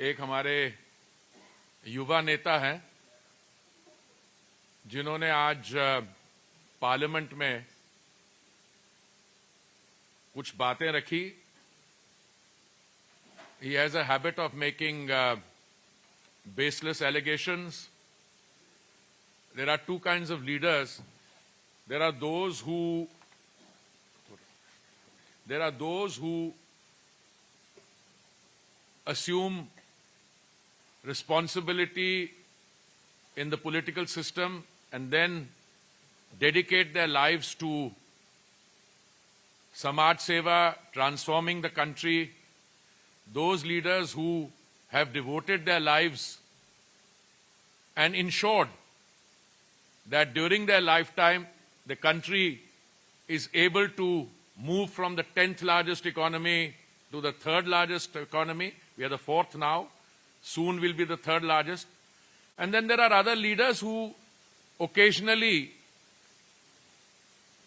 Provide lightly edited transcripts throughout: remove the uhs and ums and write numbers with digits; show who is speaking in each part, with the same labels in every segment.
Speaker 1: एक हमारे युवा नेता हैं जिन्होंने आज पार्लियामेंट में कुछ बातें रखी. He has a habit of making baseless allegations. There are two kinds of leaders. There are those who assume responsibility in the political system and then dedicate their lives to Samaj Seva, transforming the country. Those leaders who have devoted their lives and ensured that during their lifetime the country is able to move from the 10th largest economy to the 3rd largest economy. We are the 4th now. Soon we'll be the 3rd largest. And then there are other leaders who occasionally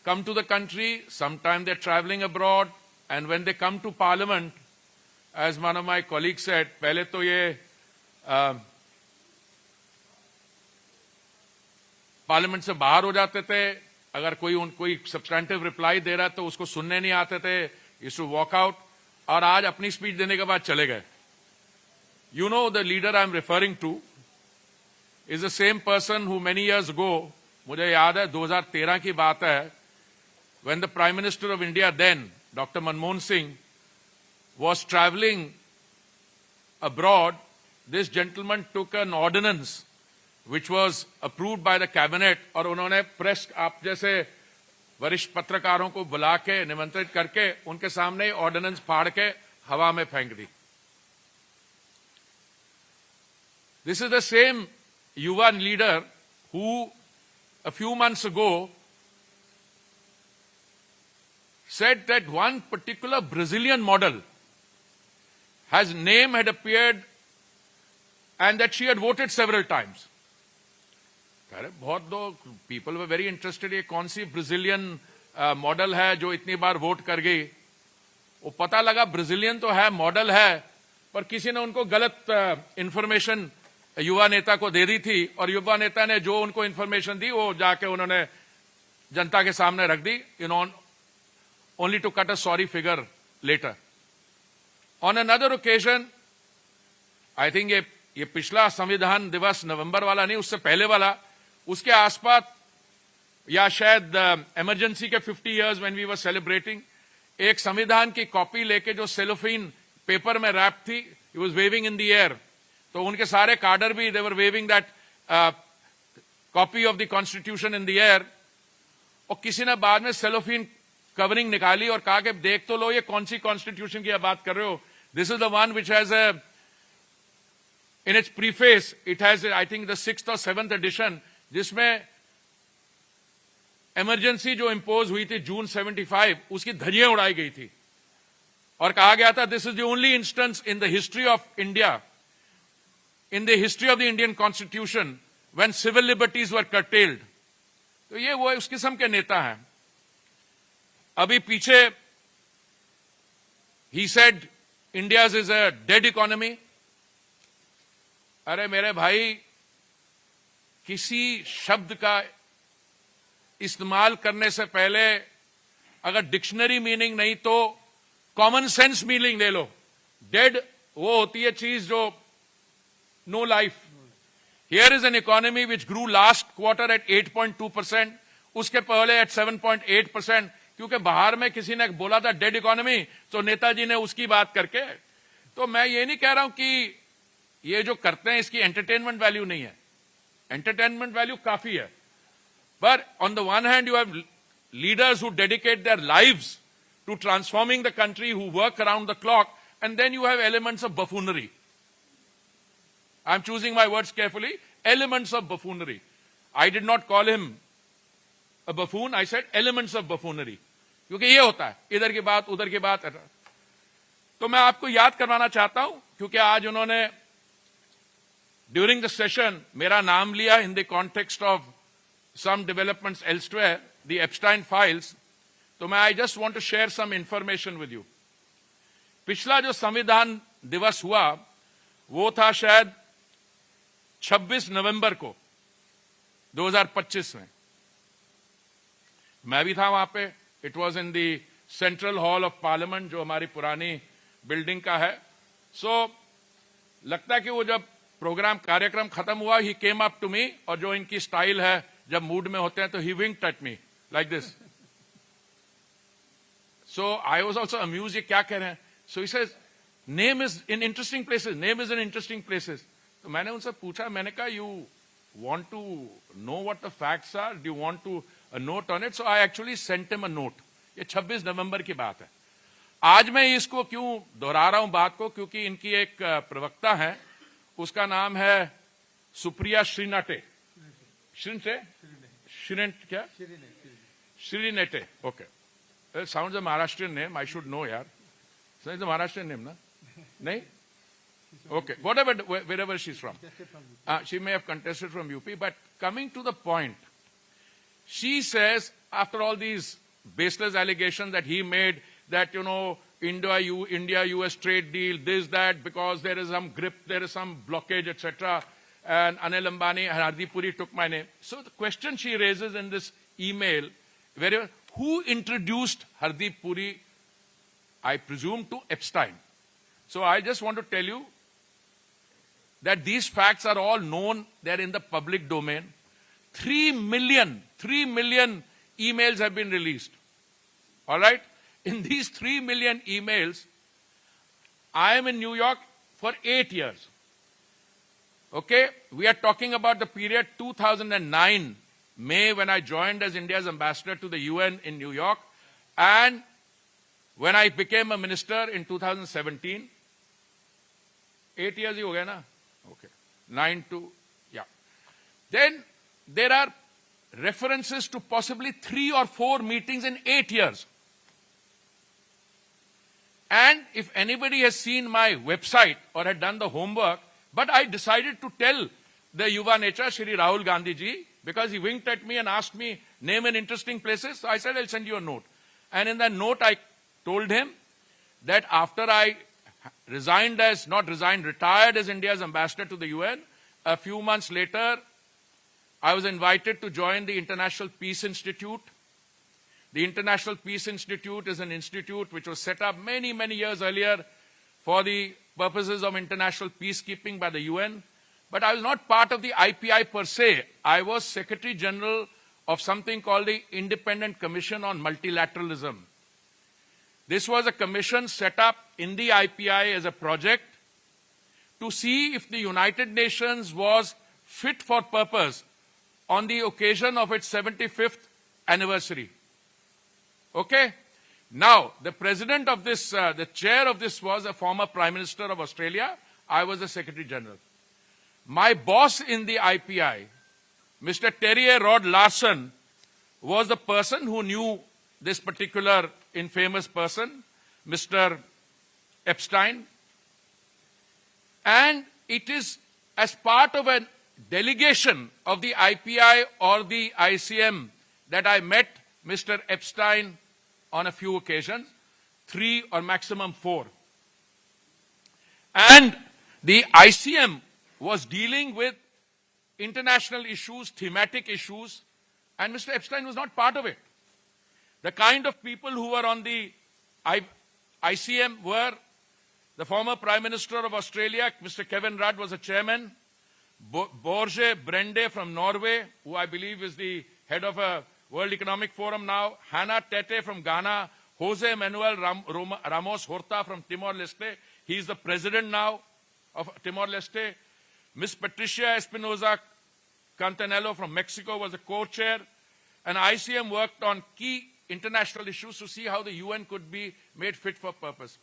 Speaker 1: come to the country. Sometimes they're traveling abroad. And when they come to Parliament, as one of my colleagues said, पहले तो ये parliament से बाहर हो जाते थे. अगर कोई सब्सटेंटिव रिप्लाई दे रहा तो उसको सुनने नहीं आते थे. Used to walk out. और आज अपनी स्पीच देने के बाद चले गए. You know, the leader I'm referring to is the same person who many years ago, मुझे याद है 2013 की बात है, when the Prime Minister of India then, Dr. Manmohan Singh, was traveling abroad, this gentleman took an ordinance which was approved by the cabinet और उन्होंने press आप जैसे वरिष्ठ पत्रकारों को बुला के निमंत्रित करके उनके सामने ऑर्डिनेंस फाड़ के हवा में फेंक दी. This is the same युवा leader who a few months ago said that one particular Brazilian model has name had appeared and that she had voted several times. अरे बहुत लोग people were very interested. ये कौन सी Brazilian model है जो इतनी बार vote कर गई. वो पता लगा ब्राजीलियन तो है, मॉडल है, पर किसी ने उनको गलत इंफॉर्मेशन युवा नेता को दे दी थी और युवा नेता ने जो उनको इंफॉर्मेशन दी वो जाके उन्होंने जनता के सामने रख दी, only to cut a sorry figure later. On another occasion, I think ये पिछला संविधान दिवस नवंबर वाला नहीं, उससे पहले वाला, उसके आसपास या शायद इमरजेंसी के 50 years when we were celebrating, एक संविधान की कॉपी लेके जो सेलोफिन पेपर में रैप थी, he was waving in the air. तो उनके सारे कार्डर भी they were waving that copy of the constitution in the air. और किसी ने बाद में सेलोफिन कवरिंग निकाली और कहा कि देख तो लो ये कौन सी कॉन्स्टिट्यूशन की बात कर रहे हो. This is the one which has in its preface, it has, I think, the 6th or 7th edition, जिसमें इमरजेंसी जो इंपोज हुई थी जून 75, उसकी धज्जियां उड़ाई गई थी और कहा गया था this is the only instance in the history of India, in the history of the Indian constitution, when civil liberties were curtailed. तो ये वो उस किस्म के नेता हैं. अभी पीछे he said India is a dead economy. अरे मेरे भाई, किसी शब्द का इस्तेमाल करने से पहले अगर डिक्शनरी मीनिंग नहीं तो कॉमन सेंस मीनिंग ले लो. डेड वो होती है चीज जो no life. Here is an economy which grew last quarter at 8.2%, उसके पहले एट 7.8%. क्योंकि बाहर में किसी ने बोला था डेड इकोनॉमी, तो नेताजी ने उसकी बात करके. तो मैं ये नहीं कह रहा हूं कि ये जो करते हैं इसकी एंटरटेनमेंट वैल्यू नहीं है. एंटरटेनमेंट वैल्यू काफी है. पर on the one hand you have leaders who dedicate their lives to transforming the country, who work around the clock, and then you have elements of buffoonery. I am choosing my words carefully. Elements of buffoonery. I did not call him a buffoon, I said elements of buffoonery, क्योंकि ये होता है इधर की बात उधर की बात. तो मैं आपको याद करवाना चाहता हूं क्योंकि आज उन्होंने ड्यूरिंग द सेशन मेरा नाम लिया in the context of some developments elsewhere, the Epstein files. तो मैं I just want to share some information with you. पिछला जो संविधान दिवस हुआ वो था शायद 26 नवंबर को 2025 में। मैं भी था वहां पे। It was in the central hall of parliament, जो हमारी पुरानी बिल्डिंग का है। लगता है कि वो जब प्रोग्राम कार्यक्रम खत्म हुआ, ही केम अप टू मी, और जो इनकी स्टाइल है जब मूड में होते हैं तो he winked at me like this. So I was also amused, ये क्या कह रहे हैं। So he says name is in interesting places, name is in interesting places. तो मैंने उनसे पूछा, मैंने कहा you want to know what the facts are, do you want to note on it? So I actually sent him a note. ये 26 नवंबर की बात है। आज मैं इसको क्यों दोहरा रहा हूं बात को, क्योंकि इनकी एक प्रवक्ता है, उसका नाम है Supriya Shrinate. Shrinate, okay. Sounds a Maharashtrian name, I should know यार। इट्स अ महाराष्ट्रियन नेम ना? नहीं? Okay, whatever, wherever she's from. She may have contested from UP, but coming to the point, she says, after all these baseless allegations that he made, that, you know, India-US trade deal, this, that, because there is some grip, there is some blockage, etc., and Anil Ambani and Hardeep Puri took my name. So the question she raises in this email, who introduced Hardeep Puri, I presume, to Epstein? So I just want to tell you that these facts are all known, they're in the public domain. 3 million emails have been released. All right? In these 3 million emails, I am in New York for 8 years. Okay? We are talking about the period 2009, May, when I joined as India's ambassador to the UN in New York, and when I became a minister in 2017. 8 years ही हो गया ना? Okay. 9 to, yeah. Then there are references to possibly 3 or 4 meetings in 8 years. And if anybody has seen my website or had done the homework, but I decided to tell the Yuva Necha, Shri Rahul Gandhi ji, because he winked at me and asked me, name an interesting places. So I said, I'll send you a note. And in that note, I told him that after I retired as India's ambassador to the UN, a few months later, I was invited to join the International Peace Institute. The International Peace Institute is an institute which was set up many, many years earlier for the purposes of international peacekeeping by the UN. But I was not part of the IPI per se. I was Secretary General of something called the Independent Commission on Multilateralism. This was a commission set up in the IPI as a project to see if the United Nations was fit for purpose on the occasion of its 75th anniversary. Okay? Now, the president of this, the chair of this was a former Prime Minister of Australia. I was the Secretary General. My boss in the IPI, Mr. Terry Rod Larson, was the person who knew this particular infamous person, Mr. Epstein. And it is as part of a delegation of the IPI or the ICM that I met Mr. Epstein on a few occasions, 3 or maximum 4. And the ICM was dealing with international issues, thematic issues, and Mr. Epstein was not part of it. The kind of people who were on the ICM were the former Prime Minister of Australia, Mr. Kevin Rudd, was a chairman. Borge Brende from Norway, who I believe is the head of a World Economic Forum now. Hannah Tete from Ghana. Jose Manuel Ramos Horta from Timor-Leste. He is the president now of Timor-Leste. Miss Patricia Espinoza Cantanello from Mexico was a co-chair. And ICM worked on key international issues to see how the UN could be made fit for purpose.